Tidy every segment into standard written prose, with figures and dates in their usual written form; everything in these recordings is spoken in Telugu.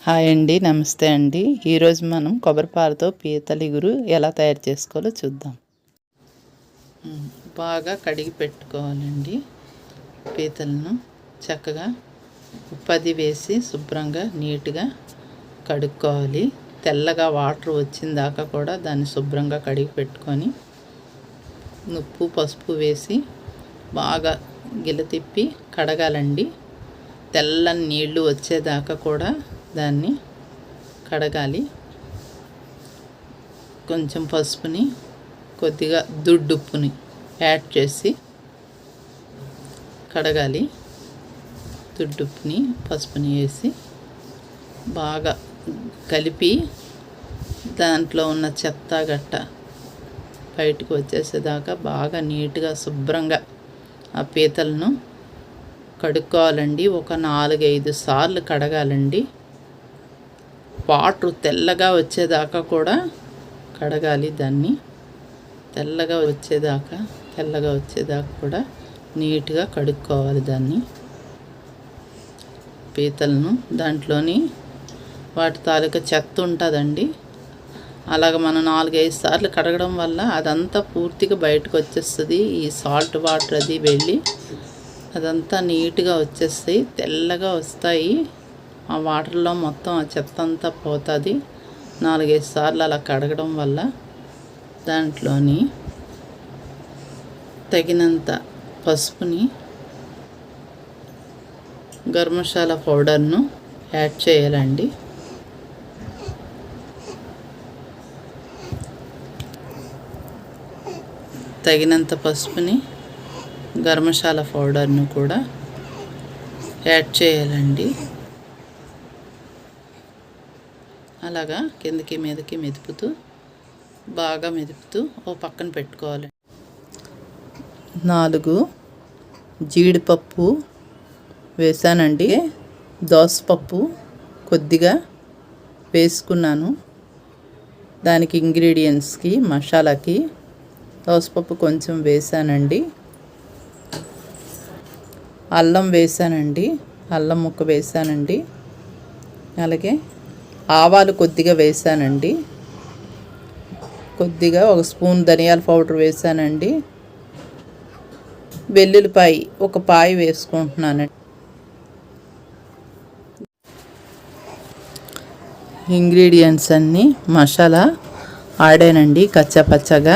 హాయ్ అండి, నమస్తే అండి. ఈరోజు మనం కొబ్బరిపాలతో పీతల ఇగురు ఎలా తయారు చేసుకోవాలో చూద్దాం. బాగా కడిగి పెట్టుకోవాలండి. పీతలను చక్కగా ఉప్పు వేసి శుభ్రంగా నీట్గా కడుక్కోవాలి. తెల్లగా వాటర్ వచ్చిన దాకా కూడా దాన్ని శుభ్రంగా కడిగి పెట్టుకొని ఉప్పు పసుపు వేసి బాగా తిప్పి కడగాలండి. తెల్లని నీళ్లు వచ్చేదాకా కూడా దాన్ని కడగాలి. కొంచెం పసుపుని కొద్దిగా దుడ్డుప్పుని యాడ్ చేసి కడగాలి. దుడ్డుప్పుని పసుపుని వేసి బాగా కలిపి దాంట్లో ఉన్న చెత్త గట్ట బయటకు వచ్చేసేదాకా బాగా నీట్గా శుభ్రంగా ఆ పీతలను కడుక్కోవాలండి. ఒక 4-5 సార్లు కడగాలండి. వాటర్ తెల్లగా వచ్చేదాకా కూడా కడగాలి. దాన్ని తెల్లగా వచ్చేదాకా కూడా నీట్గా కడుక్కోవాలి. దాన్ని పీతలను దాంట్లోని వాటి తాలూకా చెత్త ఉంటుందండి. అలాగ మనం 4-5 సార్లు కడగడం వల్ల అదంతా పూర్తిగా బయటకు వచ్చేస్తుంది. ఈ సాల్ట్ వాటర్ అది వెళ్ళి అదంతా నీట్గా వచ్చేస్తాయి, తెల్లగా వస్తాయి. ఆ వాటర్లో మొత్తం ఆ చెత్త అంతా పోతుంది. 4-5 సార్లు అలా కడగడం వల్ల దాంట్లోని తగినంత పసుపుని, గరం మసాలా పౌడర్ను యాడ్ చేయాలండి. తగినంత పసుపుని, గరం మసాలా పౌడర్ను కూడా యాడ్ చేయాలండి. అలాగా కిందకి మీదకి బాగా మెదుపుతూ ఓ పక్కన పెట్టుకోవాలి. 4 జీడిపప్పు వేసానండి. దోసపప్పు కొద్దిగా వేసుకున్నాను. దానికి ఇంగ్రీడియంట్స్కి మసాలాకి దోసపప్పు కొంచెం వేసానండి. అల్లం వేసానండి, అల్లం ముక్క వేసానండి. అలాగే ఆవాలు కొద్దిగా వేసానండి. కొద్దిగా 1 స్పూన్ ధనియాల పౌడర్ వేసానండి. వెల్లుల్లిపాయ 1 పాయ వేసుకుంటున్నానండి. ఇంగ్రీడియంట్స్ అన్నీ మసాలా ఆడానండి. కచ్చాపచ్చగా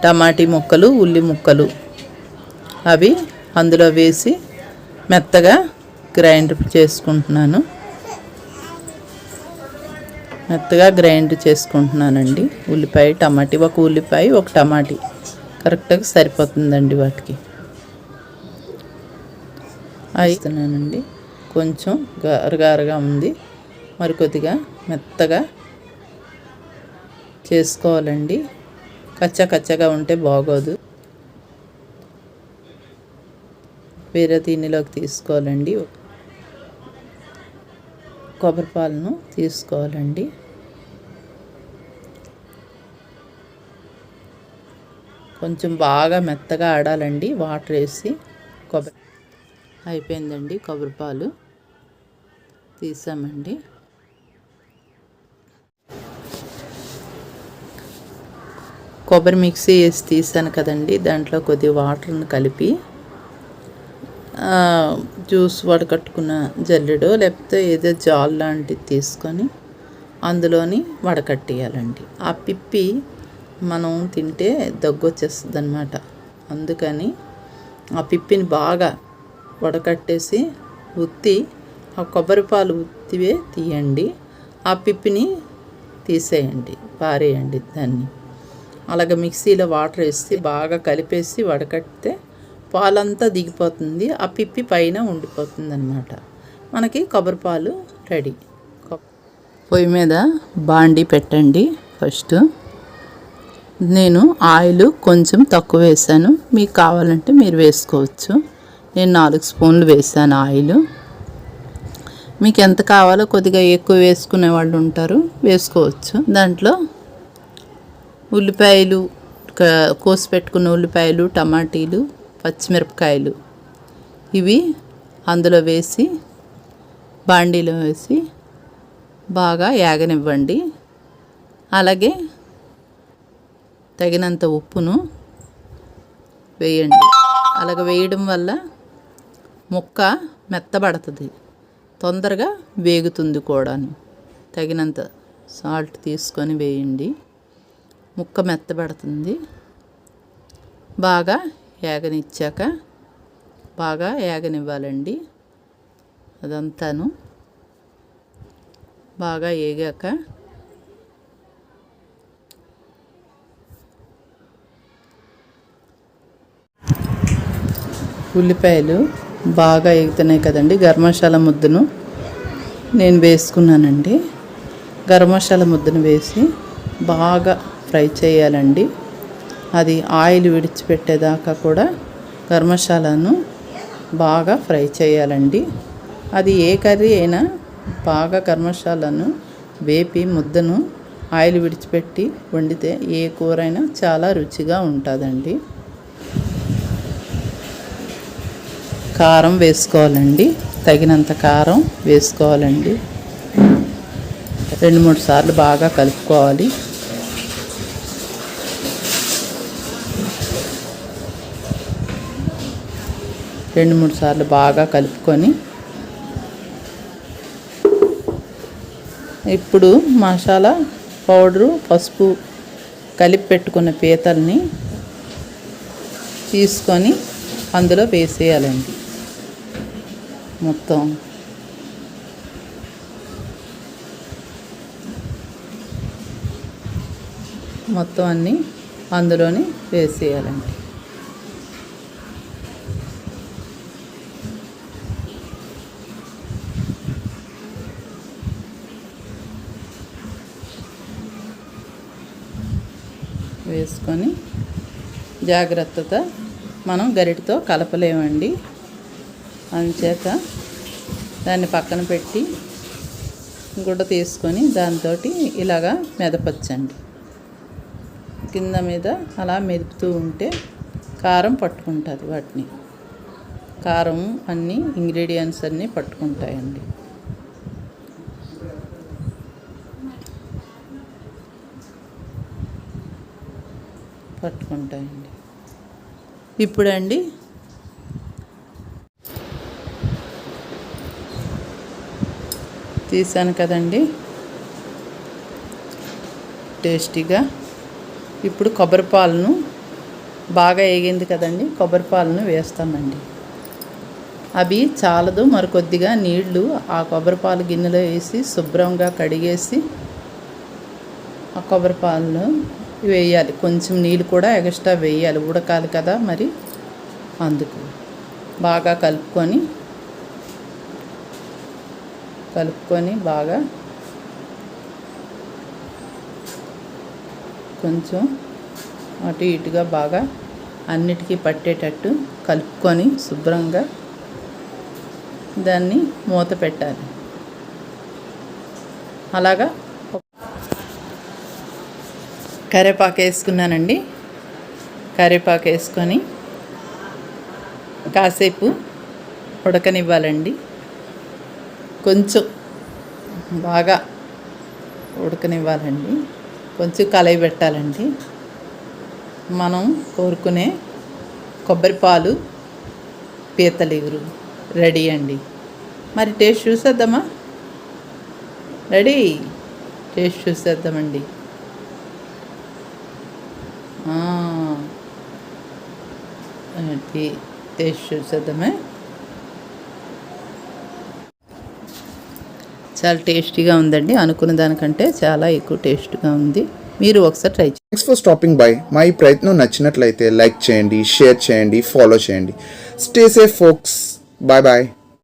టమాటీ ముక్కలు, ఉల్లి ముక్కలు అవి అందులో వేసి మెత్తగా గ్రైండ్ చేసుకుంటున్నానండి. ఉల్లిపాయ, టమాటీ, 1 ఉల్లిపాయ 1 టమాటీ కరెక్ట్గా సరిపోతుందండి. వాటికి వేస్తున్నానండి. కొంచెం గారగా ఉంది, మరి కొద్దిగా మెత్తగా చేసుకోవాలండి. కచ్చగా ఉంటే బాగోదు. వేరే దీనిలోకి తీసుకోవాలండి. కొబ్బరి పాలను తీసుకోవాలండి. కొంచెం బాగా మెత్తగా ఆడాలండి. వాటర్ వేసి అయిపోయిందండి. కొబ్బరి పాలు తీసామండి. కొబ్బరి మిక్సీ వేసి తీసాను కదండి. దాంట్లో కొద్దిగా వాటర్ని కలిపి జ్యూస్ వడకట్టుకున్న జల్లెడో లేకపోతే ఏదో జాల్ లాంటిది తీసుకొని అందులోని వడకట్టేయాలండి. ఆ పిప్పి మనం తింటే దగ్గు వచ్చేస్తుంది అన్నమాట. అందుకని ఆ పిప్పిని బాగా వడకట్టేసి ఆ కొబ్బరిపాలు ఉత్తివే తీయండి. ఆ పిప్పిని తీసేయండి, పారేయండి దాన్ని. అలాగే మిక్సీలో వాటర్ వేసి బాగా కలిపేసి వడకట్టితే పాలంతా దిగిపోతుంది. ఆ పిప్పి పైన ఉండిపోతుంది అన్నమాట. మనకి కొబ్బరిపాలు రెడీ. పొయ్యి మీద బాండి పెట్టండి. ఫస్ట్ నేను ఆయిల్ కొంచెం తక్కువ వేసాను, మీకు కావాలంటే మీరు వేసుకోవచ్చు. నేను 4 స్పూన్లు వేసాను ఆయిల్. మీకు ఎంత కావాలో కొద్దిగా ఎక్కువ వేసుకునే వాళ్ళు ఉంటారు, వేసుకోవచ్చు. దాంట్లో ఉల్లిపాయలు, కోసి పెట్టుకున్న ఉల్లిపాయలు, టమాటీలు, పచ్చిమిరపకాయలు ఇవి అందులో వేసి బాండీలో వేసి బాగా యాగనివ్వండి. అలాగే తగినంత ఉప్పును వేయండి. అలాగ వేయడం వల్ల ముక్క మెత్తబడుతుంది, తొందరగా వేగుతుంది కూడాను. తగినంత సాల్ట్ తీసుకొని వేయండి, ముక్క మెత్తబడుతుంది. బాగా యాగనిచ్చాక బాగా యాగనివ్వాలండి. అదంతాను బాగా వేగాక ఉల్లిపాయలు బాగా ఎగుతున్నాయి కదండి. గరం మసాలా ముద్దను నేను వేసుకున్నానండి. గరం మసాలా ముద్దను వేసి బాగా ఫ్రై చేయాలండి. అది ఆయిల్ విడిచిపెట్టేదాకా కూడా గరం మసాలాను బాగా ఫ్రై చేయాలండి. అది ఏ కర్రీ అయినా బాగా గరం మసాలాను వేపి ముద్దను ఆయిల్ విడిచిపెట్టి వండితే ఏ కూర అయినా చాలా రుచిగా ఉంటుందండి. కారం వేసుకోవాలండి, తగినంత కారం వేసుకోవాలండి. 2-3 సార్లు బాగా కలుపుకోవాలి. రెండు మూడు సార్లు బాగా కలుపుకొని ఇప్పుడు మసాలా పౌడరు, పసుపు కలిపి పెట్టుకున్న పీతల్ని తీసుకొని అందులో వేసేయాలండి. మొత్తం అన్నీ అందులోని వేసేయాలండి. వేసుకొని జాగ్రత్తగా మనం గరిటతో కలపలేమండి. అందుచేత దాన్ని పక్కన పెట్టి గుడ్డ తీసుకొని దాంతో ఇలాగా మెదపచ్చండి. కింద మీద అలా మెదుపుతూ ఉంటే కారం పట్టుకుంటుంది. వాటిని కారం అన్నీ ఇంగ్రీడియంట్స్ అన్నీ పట్టుకుంటాయండి. ఇప్పుడండి తీసాను కదండి టేస్టీగా. ఇప్పుడు కొబ్బరి పాలను బాగా వేగింది కదండి, కొబ్బరి పాలను వేస్తామండి. అవి చాలదు, మరికొద్దిగా నీళ్లు ఆ కొబ్బరి పాలు గిన్నెలో వేసి శుభ్రంగా కడిగేసి ఆ కొబ్బరి పాలను వేయాలి. కొంచెం నీళ్ళు కూడా ఎక్స్ట్రా వేయాలి, ఉడకాలి కదా మరి. అందుకు బాగా కలుపుకొని బాగా కొంచెం అటు ఇటుగా బాగా అన్నిటికీ పట్టేటట్టు కలుపుకొని శుభ్రంగా దాన్ని మూత పెట్టాలి. అలాగా కరివేపాకు వేసుకున్నానండి. కరివేపాకు వేసుకొని కాసేపు ఉడకనివ్వాలండి. కొంచెం బాగా ఉడకనివ్వాలండి. కొంచెం కలయి పెట్టాలండి. మనం కోరుకునే కొబ్బరి పాలు పీతలిగురు రెడీ అండి. మరి టేస్ట్ చూసేద్దామా? రెడీ, టేస్ట్ చూసేద్దామండి. టేస్ట్ చూసేద్దామే. చాలా టేస్టీగా ఉందండి. అనుకున్న దానికంటే చాలా ఎక్కువ టేస్ట్గా ఉంది. మీరు ఒకసారి ట్రై చేయండి. Thanks for stopping by. మా ఈ ప్రయత్నం నచ్చినట్లయితే లైక్ చేయండి, షేర్ చేయండి, ఫాలో చేయండి. Stay safe folks. Bye bye.